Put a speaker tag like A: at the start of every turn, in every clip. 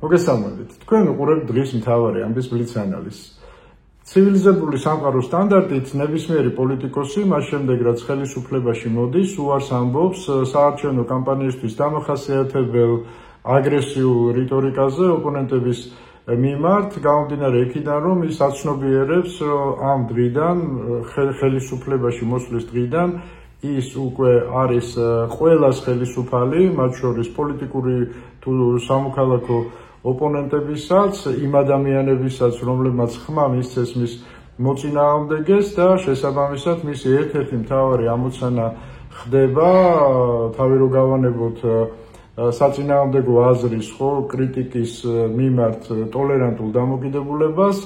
A: მოგესალმებით. თქვენ უყურებთ დღის მთავარი ამბის ბლიც ანალიზს. ცივილიზებული სამყაროს სტანდარტით ნებისმიერი პოლიტიკოსი მას შემდეგ რაც ხელისუფლებაში მოდის, უარს ამბობს საარჩევნო კამპანიისთვის დამახასიათებელ აგრესიულ რიტორიკაზე ოპონენტების მიმართ, გამომდინარე იქიდან, რომ ის აცნობიერებს, რომ ამ დღიდან, ხელისუფლებაში მოსვლის დღიდან ის უკვე არის ყველას ხელისუფალი, მათ შორის პოლიტიკური თუ სამოქალაქო ოპონენტებისაც, იმ ადამიანებისაც, რომლებმაც ხმა მისცეს მის მოწინააღმდეგეს და შესაბამისად მისი ერთ-ერთი მთავარი ამოცანა ხდება, თავი რო გავანებოთ საწინააღმდეგო აზრის, კრიტიკის მიმართ ტოლერანტულ დამოკიდებულებას,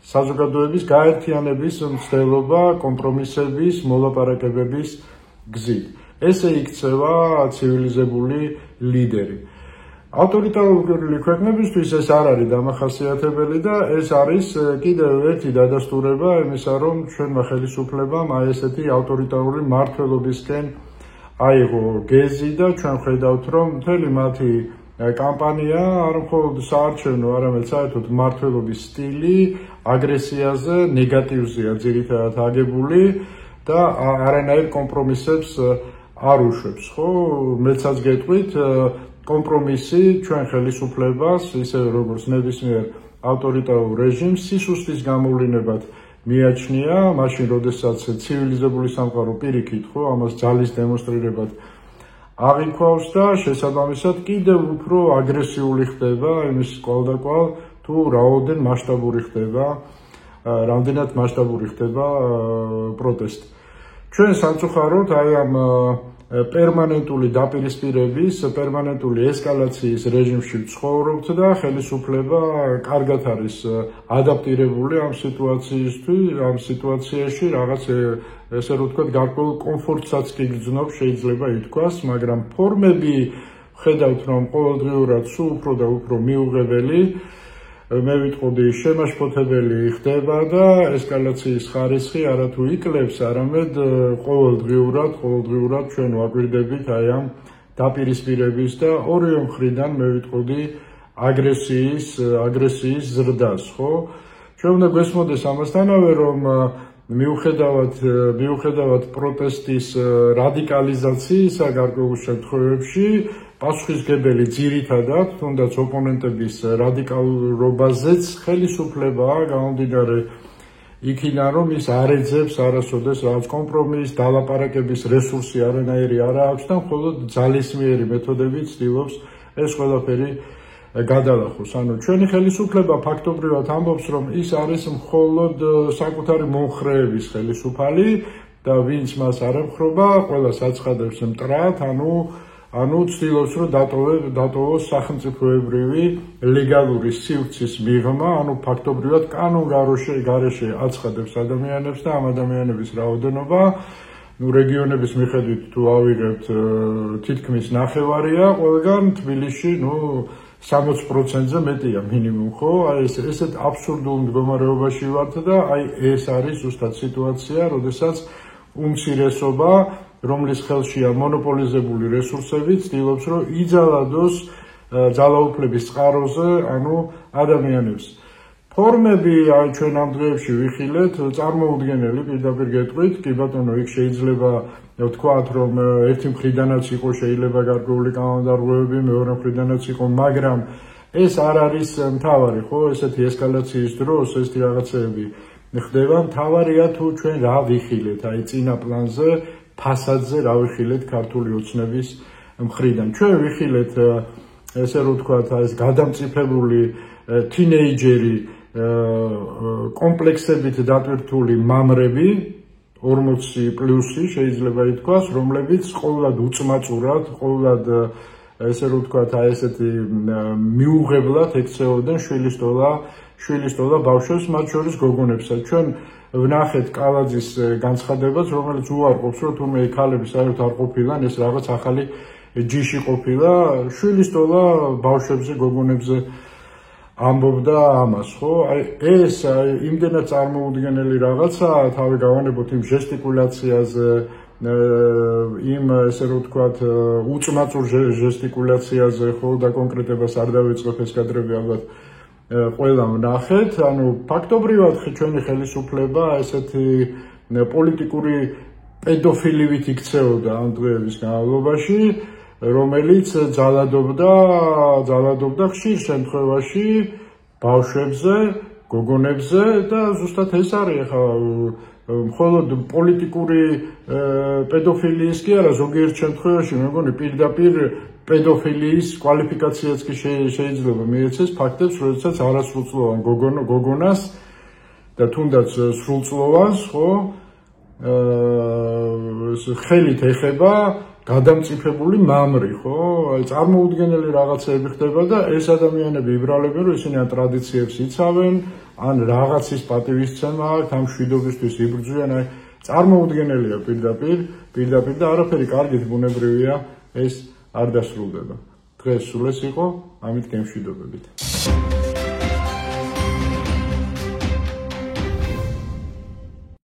A: საზოგადოების გაერთიანების მცდელობა, კომპრომისების, მოლაპარაკებების გზით. ესე იქცევა ცივილიზებული ლიდერი. ავტორიტარული ქვეყნებისთვის ეს არ არის დამახასიათებელი და ეს არის კიდევ ერთი დადასტურება იმისა, რომ ჩვენმა ხელისუფლებამ აი ესეთი ავტორიტარული მმართველობისკენ აიღო გეზი და ჩვენ ხედავთ, რომ მთელი მათი კამპანია არ მხოლოდ საარჩევნო, არამედ საერთოდ მმართველობის სტილი აგრესიაზე, ნეგატივზეა ძირითადად აგებული და არანაირ კომპრომისებს არ უშვებს, მეცაც გეტყვით, კომპრომისი ჩვენ ხელისუფლებას, ისევე როგორც ნებისმიერ ავტორიტარულ რეჟიმს, სისუსტის გამოვლინებად მიაჩნია, მაშინ, როდესაც ცივილიზებული სამყარო პირიქით, ამას ძალის დემონსტრირებად აღიქვავს და შესაბამისად კიდევ უფრო აგრესიული ხდება იმის კვალდაკვალ, თუ რამდენად მასშტაბური ხდება პროტესტი. ჩვენ სამწუხაროდ აი ამ პერმანენტული დაპირისპირების, პერმანენტული ესკალაციის რეჟიმში ვცხოვრობთ და ხელისუფლება კარგად არის ადაპტირებული ამ სიტუაციაში, რაღაც ესე რომ ვთქვათ, გარკვეულ კომფორტსაც კი გრძნობს, შეიძლება ითქვას, მაგრამ ფორმები ხედავთ, რომ ყოველდღიურად სულ უფრო და უფრო მიუღებელი, მე ვიტყოდი შემაშფოთებელი ხდება და ესკალაციის ხარისხი არათუ იკლებს, არამედ ყოველდღიურად ჩვენ ვაკვირდებით აი ამ დაპირისპირების და ორივე მხრიდან მე ვიტყოდი აგრესიის ზრდას, ჩვენ უნდა გვესმოდეს ამასთანავე, რომ მიუხედავად პროტესტის რადიკალიზაციისა გარკვეულ შემთხვევებში, პასუხისმგებელი ძირითადად, თუნდაც ოპონენტების რადიკალობაზეც ხელისუფლებაა, გამომდინარე იქიდან, რომ ის არ ეძებს არასოდეს რაღაც კომპრომისს, დალაპარაკების რესურსი არანაირი არ აქვს და მხოლოდ ძალისმიერი მეთოდებით ცდილობს ეს ყველაფერი გადალახოს. ანუ ჩვენი ხელისუფლება ფაქტობრივად ამბობს, რომ ის არის მხოლოდ საკუთარი მომხრეების ხელისუფალი და ვინც მას არ ემხრობა, ყველას აცხადებს მტრად, ანუ ცდილობს, რომ დატოვოს სახელმწიფოებრივი ლეგალური სივრცის მიღმა, ანუ ფაქტობრივად კანონგარეშე აცხადებს ადამიანებს და ამ ადამიანების რაოდენობა, რეგიონების მიხედვით თუ ავიღებთ, თითქმის ნახევარია, ყველგან თბილისში, 60%-ზე მეტია მინიმუმ, აი ესეთ აბსურდულ მდგომარეობაში ვართ და აი ეს არის ზუსტად სიტუაცია, როდესაც უმცირესობა, რომლის ხელშია მონოპოლიზებული რესურსები, ცდილობს, რომ იძალადოს ძალაუფლების წყაროზე, ანუ ადამიანებს. ფორმები აი ჩვენ ამ დღეებში ვიხილეთ, წარმოუდგენელი პირდაპირ გეტყვით, კი ბატონო, იქ შეიძლება ვთქვათ, რომ ერთი მხრიდანაც იყო შეიძლება გარკვეული კანონდარღვევები, მეორე მხრიდანაც იყო, მაგრამ ეს არ არის მთავარი, ესეთი ესკალაციის დროს ესეთი რაღაცეები ხდება, მთავარია თუ ჩვენ რა ვიხილეთ, აი წინა პლანზე, ფასადზე რა ვიხილეთ ქართული ოცნების მხრიდან. ჩვენ ვიხილეთ, ესე რომ ვთქვათ, ეს გადამწიფებული თინეიჯერი კომპლექსებით დატვირთული მამრები, 40+ შეიძლება ითქვას, რომლებიც ყოველად უწმაწურად, ყოველად ესე რომ ვთქვათ, აი ესეთი მიუღებლად ექცეოდნენ შვილისტოლა ბავშვებს, მათ შორის გოგონებსაც. ჩვენ ვნახეთ კალაძის განცხადებას, რომელიც უარყოფს, რომ თურმე ქალები საერთოდ არ ყოფილან, ეს რაღაც ახალი ჯიში ყოფილა, შვილისტოლა ბავშვებზე, გოგონებზე ამბობდა ამას, აი ეს იმდენად წარმოუდგენელი რაღაცაა, თავი გავანებოთ იმ ჟესტიკულაციაზე, იმ ესე რომ ვთქვათ უწმაწურ ჟესტიკულაციაზე ხო და კონკრეტებას არ დავიწყებ ეს კადრები ალბათ ყველამ ნახეთ, ანუ ფაქტობრივად ჩვენი ხელისუფლება ესეთი პოლიტიკური პედოფილივით იქცეოდა ამ დღეების განმავლობაში, რომელიც ძალადობდა ხშირ შემთხვევაში ბავშვებზე, გოგონებზე და ზუსტად ეს არის ახლა მხოლოდ პოლიტიკური პედოფილიის კი არა, ზოგიერთ შემთხვევაში მე მგონი პირდაპირ პედოფილიის კვალიფიკაციაც კი შეიძლება მიეცეს ფაქტებს, როდესაც არასრულწლოვან გოგონას და თუნდაც სრულწლოვანს, ხო, ხელით ეხება გადამწიფებული მამრი, ხო? აი წარმოუდგენელი რაღაცები ხდება და ეს ადამიანები იბრალებენ, რომ ისინი ან ტრადიციებს იცავენ, ან რაღაცის პატივისცემა აქვს, ამ მშვიდობისთვის იბრძვიან, აი წარმოუდგენელია პირდაპირ და არაფერი კარგით ბუნებრივია ეს არ დასრულდება. დღეს სულ ეს იყო, ამით გემშვიდობებით.